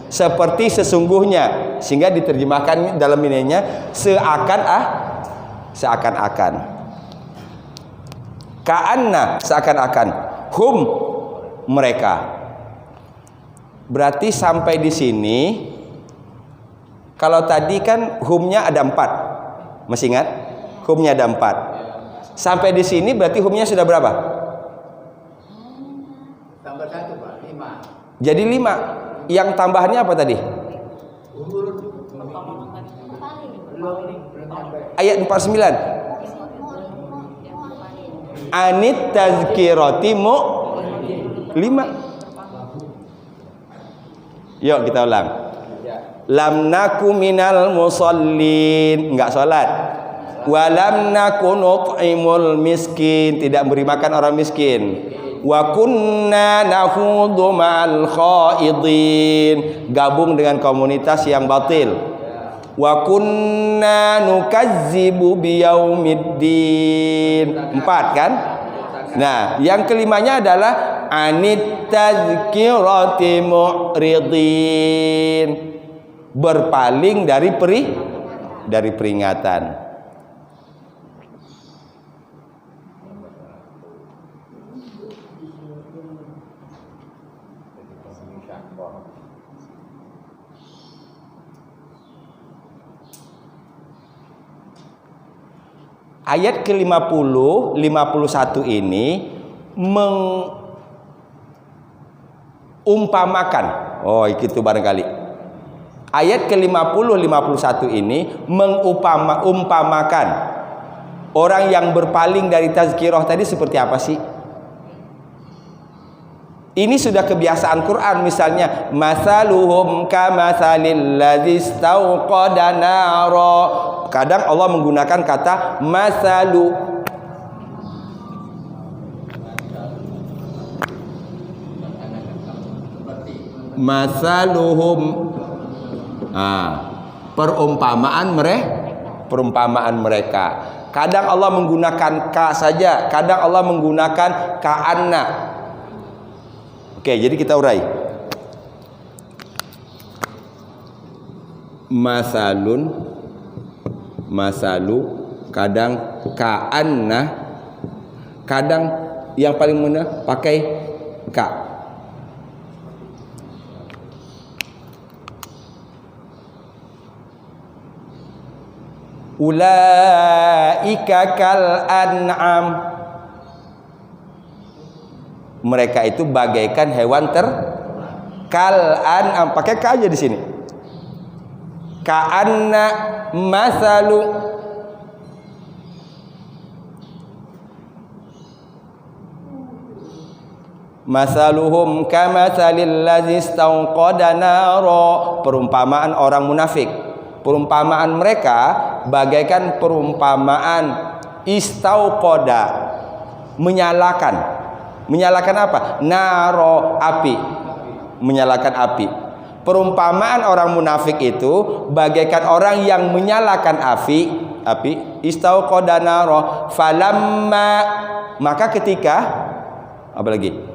seperti sesungguhnya, sehingga diterjemahkan dalam ininya seakan-akan. Ka'anna seakan-akan, hum mereka. Berarti sampai di sini, kalau tadi kan humnya ada 4, masih ingat? Humnya ada 4. Sampai di sini berarti humnya sudah berapa? Tambah 1 Pak, 5. Jadi 5. Yang tambahannya apa tadi? Ayat 49. Anit tazkirati 5. Yuk kita ulang. Lam naku minal musallin, enggak salat. Wa lam naku nut'imul miskin, tidak beri makan orang miskin. Wa kunna nahudu ma'al khaidin, gabung dengan komunitas yang batil. Wa kunna nukazzibu biyaumiddin. 4 kan? Nah, yang kelimanya adalah anit tazkirati mu'ridin, berpaling dari peringatan. Ayat ke-50, 51 ini mengumpamakan. Oh, itu barangkali. Ayat ke-50, 51 ini mengumpamakan orang yang berpaling dari tazkirah tadi seperti apa sih? Ini sudah kebiasaan Quran, misalnya masaluhum kamatsalil ladzi istauqada nara. Kadang Allah menggunakan kata masalu. Masaluhum, perumpamaan mereka. Kadang Allah menggunakan ka saja, kadang Allah menggunakan ka'anna. Oke, jadi kita urai. Masalu, kadang ka'anna, kadang yang paling benar pakai ka. Ulaika kal an'am, mereka itu bagaikan hewan kal an'am, pakai ka aja di sini. Ka'anna masalu, masaluhum kamatsalil ladzi istauqada nara, perumpamaan orang munafik. Perumpamaan mereka bagaikan perumpamaan istauqada, menyalakan. Menyalakan apa? Naro, api. Menyalakan api. Perumpamaan orang munafik itu bagaikan orang yang menyalakan api. Istauqada naro, falamma, maka ketika, apa lagi?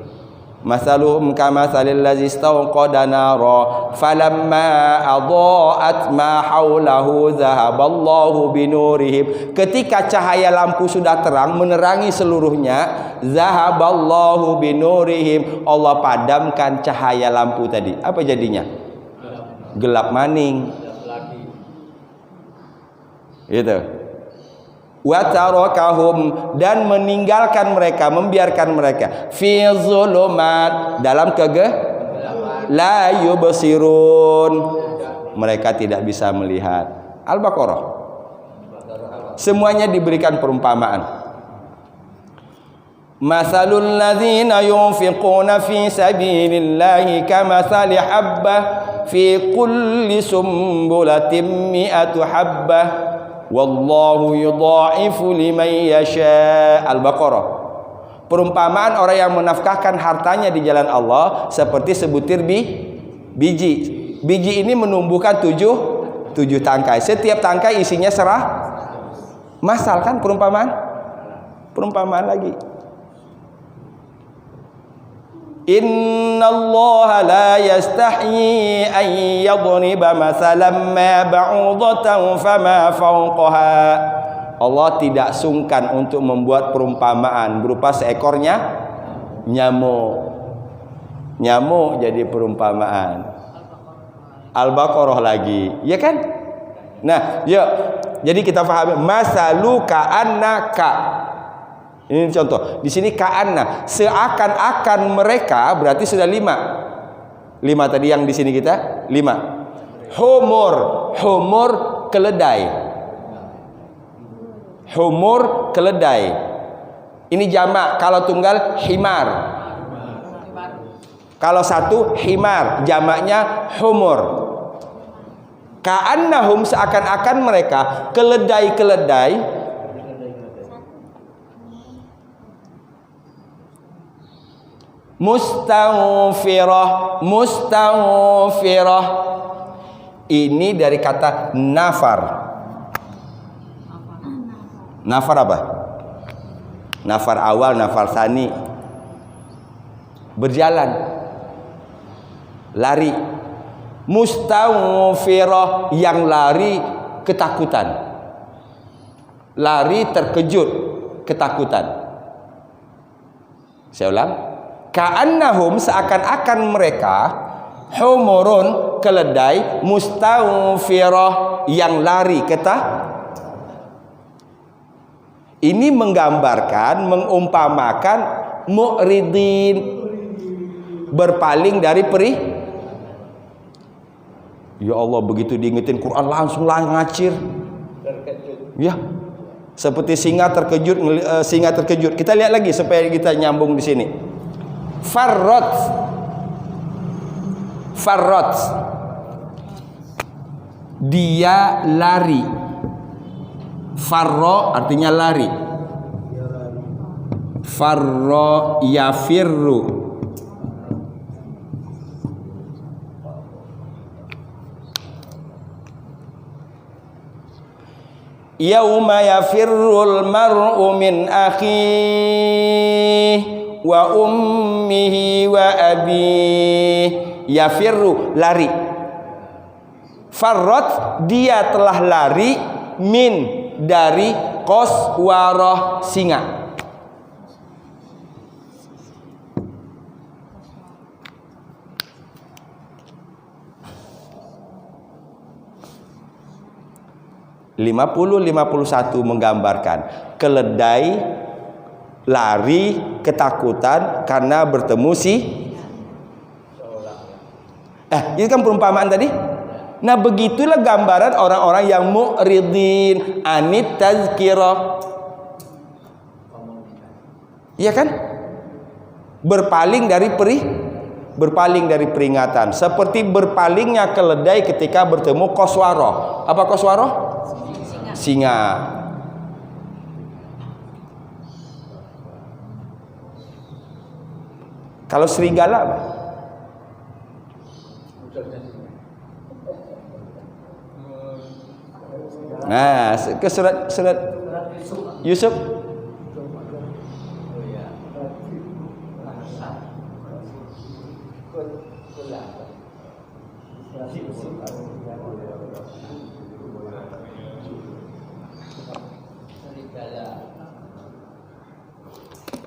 Masaluhum kamatsalil ladzi istauqada nara falamma adaa'at ma haulahu zahaballahu binurihim, ketika cahaya lampu sudah terang menerangi seluruhnya, zahaballahu binurihim, Allah padamkan cahaya lampu tadi. Apa jadinya? Gelap maning. Gitu. wa tarakahum, dan meninggalkan mereka, membiarkan mereka, fi zulumat, dalam la yubsirun, mereka tidak bisa melihat. Al-Baqarah. Semuanya diberikan perumpamaan. Mathalul ladzina yunfiquna fi sabilillahi kamathali habbah fi kulli sumbulatin mi'atu habbah wallahu yudha'ifu liman yasha. Al-Baqarah. Perumpamaan orang yang menafkahkan hartanya di jalan Allah seperti sebutir biji. Biji ini menumbuhkan tujuh tangkai. Setiap tangkai isinya masal, kan perumpamaan? Perumpamaan lagi. Innallaha la yastahyi an yadriba mathalan ma ba'udatan fama fawqaha. Allah tidak sungkan untuk membuat perumpamaan berupa seekornya nyamuk. Nyamuk jadi perumpamaan. Al-Baqarah lagi, ya kan? Nah, yuk. Jadi kita pahami masalu ka'annaka. Ini contoh. Di sini ka'anna, seakan-akan mereka, berarti sudah 5. 5 tadi yang di sini kita 5. Humur keledai. Humur keledai. Ini jamak, kalau tunggal himar. Kalau satu himar, jamaknya humur. Ka'annahum, seakan-akan mereka keledai-keledai mustawfirah. Ini dari kata nafar. Nafar apa? Nafar awal, nafar tsani. Berjalan, lari. Mustawfirah, yang lari ketakutan. Lari terkejut, ketakutan. Saya ulang. Ka'annahum, seakan-akan mereka, humurun keledai, mustawfirah, yang lari ini menggambarkan, mengumpamakan mu'ridin, berpaling dari Ya Allah, begitu diingetin Quran langsung ngacir. Ya, seperti singa terkejut. Kita lihat lagi supaya kita nyambung di sini. Farrat, dia lari. Farro artinya lari. Farro yafirru. Yauma yafirrul mar'u min akhihi wa ummihi wa abihi. Yafirru, lari. Farrat, dia telah lari, min, dari, qaswarah, singa. Lima 51 menggambarkan keledai lari ketakutan karena bertemu ini kan perumpamaan tadi. Nah, begitulah gambaran orang-orang yang mu'ridin anit tazkirah. Iya kan? Berpaling dari peringatan, seperti berpalingnya keledai ketika bertemu qaswarah. Apa qaswarah? Singa. Kalau serigala apa? Nah, ke surat Yusuf.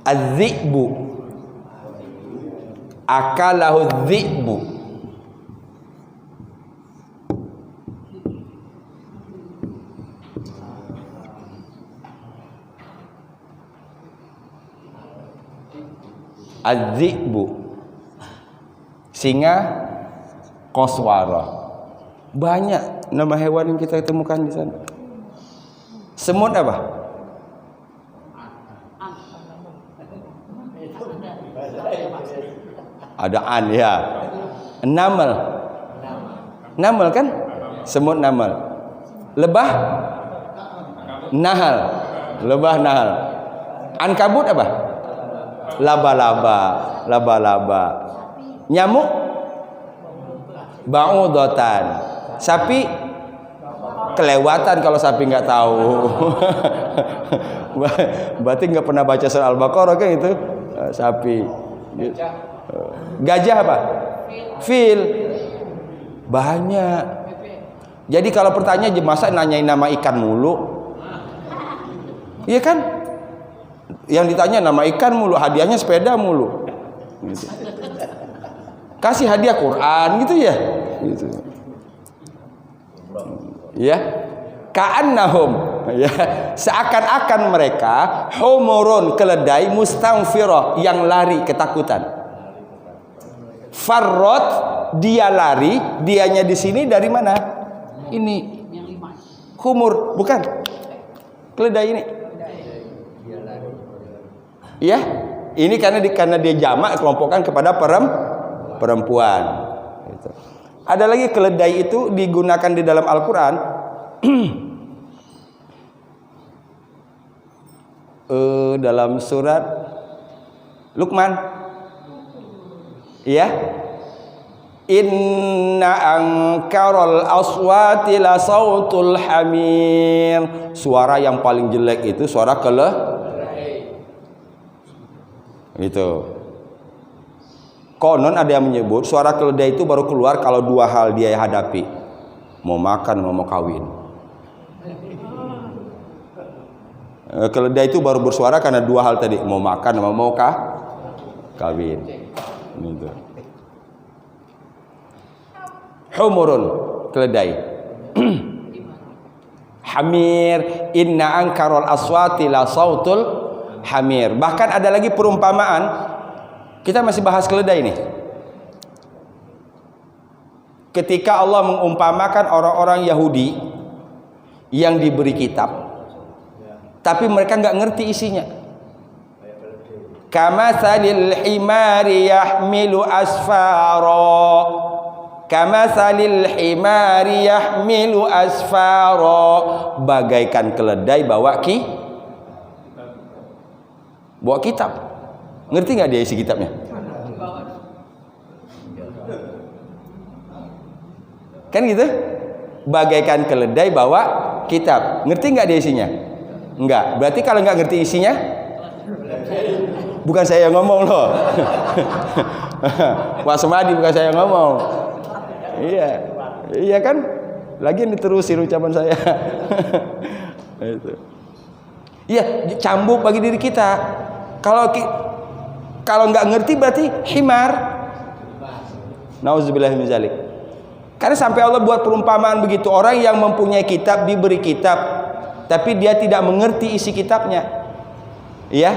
Az-zi'bu, akalahu az-zi'bu. Az-zi'bu singa, koswara. Banyak nama hewan yang kita temukan di sana. Semut apa? Ada an ya. Namel. Namel kan? Semut namel. Lebah? Nahal. Lebah nahal. Ankabut apa? Laba-laba. Laba-laba. Nyamuk? Ba'udatan. Sapi? Kelewatan kalau sapi nggak tahu. Berarti nggak pernah baca surah Al-Baqarah kan itu? Sapi. Gajah apa? Fil. Banyak. Jadi kalau pertanyaan masa nanyain nama ikan mulu? Iya kan? Yang ditanya nama ikan mulu, hadiahnya sepeda mulu. Gitu. Kasih hadiah Quran gitu ya. Gitu. Ya. Ka'annahum ya, seakan-akan mereka humurun, keledai, mustanfirah, yang lari ketakutan. Farrot, dia lari, dianya di sini dari mana? Ini humur, bukan? Keledai ini. Ya, ini karena dia jamak, kelompokkan kepada perempuan. Gitu. Ada lagi keledai itu digunakan di dalam Al-Quran. Dalam surat Luqman. Ya. Inna ankaral aswati la sautul hamir. Suara yang paling jelek itu suara keledai. Itu. Konon ada yang menyebut suara keledai itu baru keluar kalau dua hal dia hadapi. Mau makan, mau kawin. Keledai itu baru bersuara karena dua hal tadi, mau makan sama mau kawin. Gitu. Humurun, keledai. Hamir, inna ankarul aswati la sautul hamir. Bahkan ada lagi perumpamaan. Kita masih bahas keledai nih. Ketika Allah mengumpamakan orang-orang Yahudi yang diberi kitab, tapi mereka nggak ngerti isinya. Kamatsalil himari yahmilu asfara. Kamatsalil himari yahmilu asfara. Bagaikan keledai bawa kitab. Ngerti nggak dia isi kitabnya? Kan gitu? Bagaikan keledai bawa kitab. Ngerti nggak dia isinya? Enggak. Berarti kalau nggak ngerti isinya, bukan saya yang ngomong loh. Pak Sumadi, bukan saya yang ngomong. Iya, iya kan? Lagi diterusin ucapan saya. Itu. Iya, cambuk bagi diri kita. Kalau nggak ngerti berarti himar. Nauzubillahi min dzalik. Karena sampai Allah buat perumpamaan begitu, orang yang mempunyai kitab diberi kitab, tapi dia tidak mengerti isi kitabnya. Ya.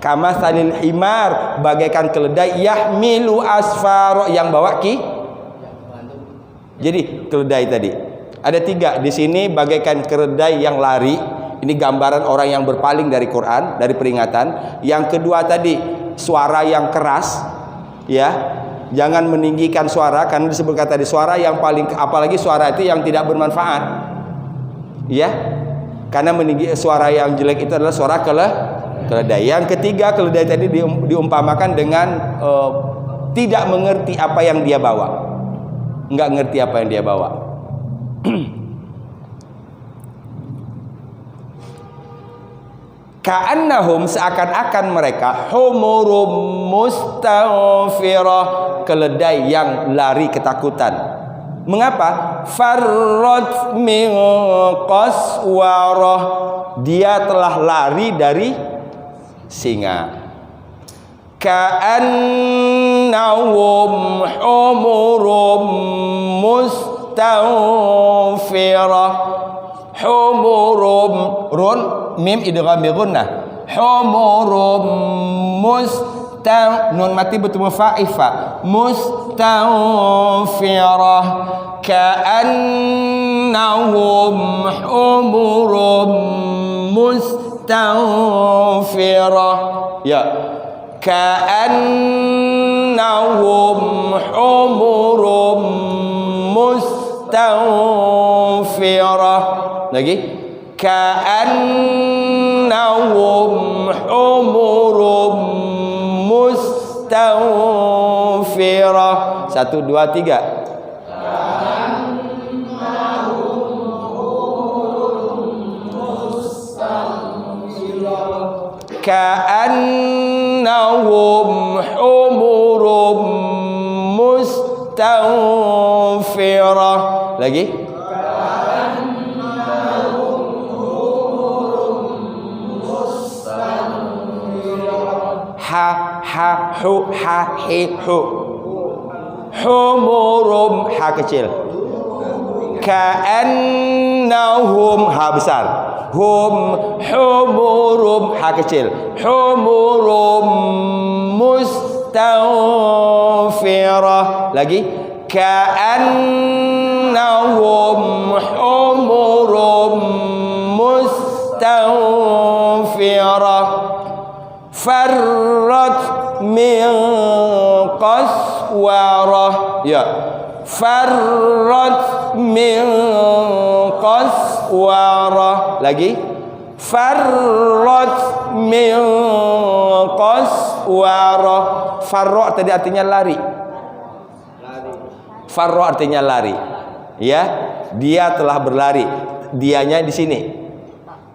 Kamatsalil himar, bagaikan keledai yahmilu asfar, yang bawa Jadi keledai tadi ada 3 di sini, bagaikan keledai yang lari. Ini gambaran orang yang berpaling dari Quran, dari peringatan. Yang kedua tadi suara yang keras, ya. Jangan meninggikan suara, karena disebutkan tadi suara yang paling, apalagi suara itu yang tidak bermanfaat, ya. Karena suara yang jelek itu adalah suara keledai. Yang ketiga, keledai tadi diumpamakan dengan tidak mengerti apa yang dia bawa. Nggak ngerti apa yang dia bawa. Ka'annahum, seakan-akan mereka humurum mustanfirah, keledai yang lari ketakutan. Mengapa? Farrat min qaswarah, dia telah lari dari singa. Ka'annahum humurum mustanfirah. Humurum, run mim idgham bi gunnah. Humurum nun mati bertemu fa'ifa, mustanfirah, ka'annahum humurum mustanfirah. Ya, ka'annahum humurum mustanfirah. Lagi, ka'annahum humurum mustanfirah. 1, 2, 3. Ka'annahum humurum mustanfirah. Lagi, ha hu ha hi hu, humurum ha kecil, ka'annahum ha besar, hum humurum ha kecil, humurum mustanfirah. Lagi, ka'annahum humurum mustanfirah. Farrat min qaswarah. Ya, farrat min qaswarah. Lagi, farrat min qaswarah. Farra tadi artinya lari. Farra artinya lari. Ya, dia telah berlari. Dianya di sini.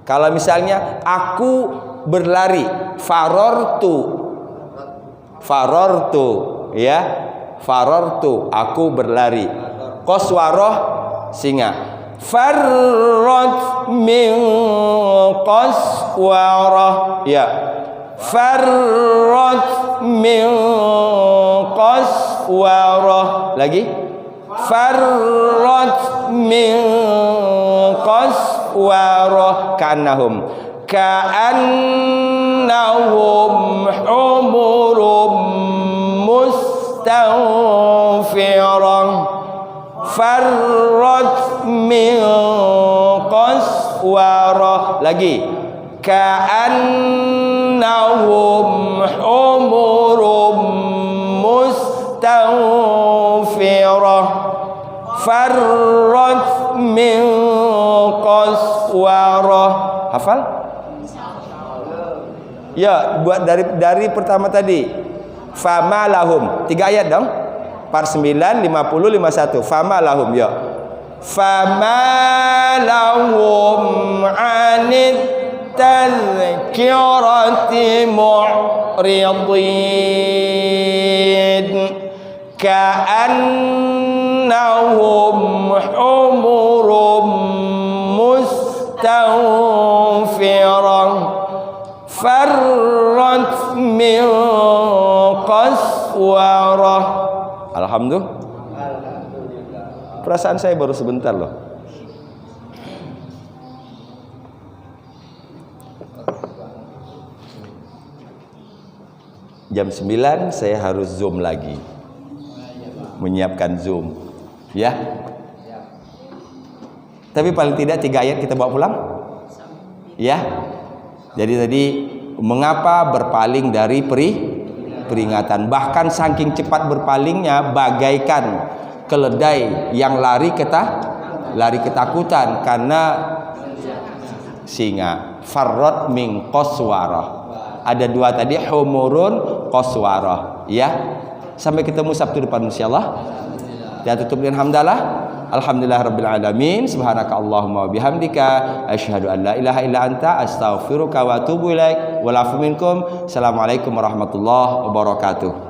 Kalau misalnya aku berlari, farartu, ya, farartu, aku berlari. Qaswarah singa. Farrat min qaswarah. Ya, farrat min qaswarah. Lagi, farrat min qaswarah. Ka'annahum humurum mustanfirah. Farrat min qaswarah. Lagi, ka'annahum humurum mustanfirah. Farrat min qaswarah. Hafal? Ya, buat dari pertama tadi. Fama lahum. 3 ayat dong. Par 9, 50, 51. Fama lahum, ya. Fama lahum anit tadhkirati mu'ridin. Ka'annahum humurum mustanfirah. Farrat min qaswarah. Alhamdulillah. Perasaan saya baru sebentar loh. Jam 9 saya harus Zoom lagi. Menyiapkan Zoom. Ya. Tapi paling tidak 3 ayat kita bawa pulang. Ya. Jadi tadi mengapa berpaling dari peringatan, bahkan saking cepat berpalingnya bagaikan keledai yang lari ketakutan karena singa. Farrat min qaswarah. Ada 2 tadi, humurun qaswarah. Ya. Sampai ketemu Sabtu depan insyaallah. Dan tutup dengan hamdalah. Alhamdulillah rabbil alamin. Subhanaka Allahumma wa bihamdika asyhadu an la ilaha illa anta astaghfiruka wa atubu ilaik. Wal afu minkum. Assalamualaikum warahmatullahi wabarakatuh.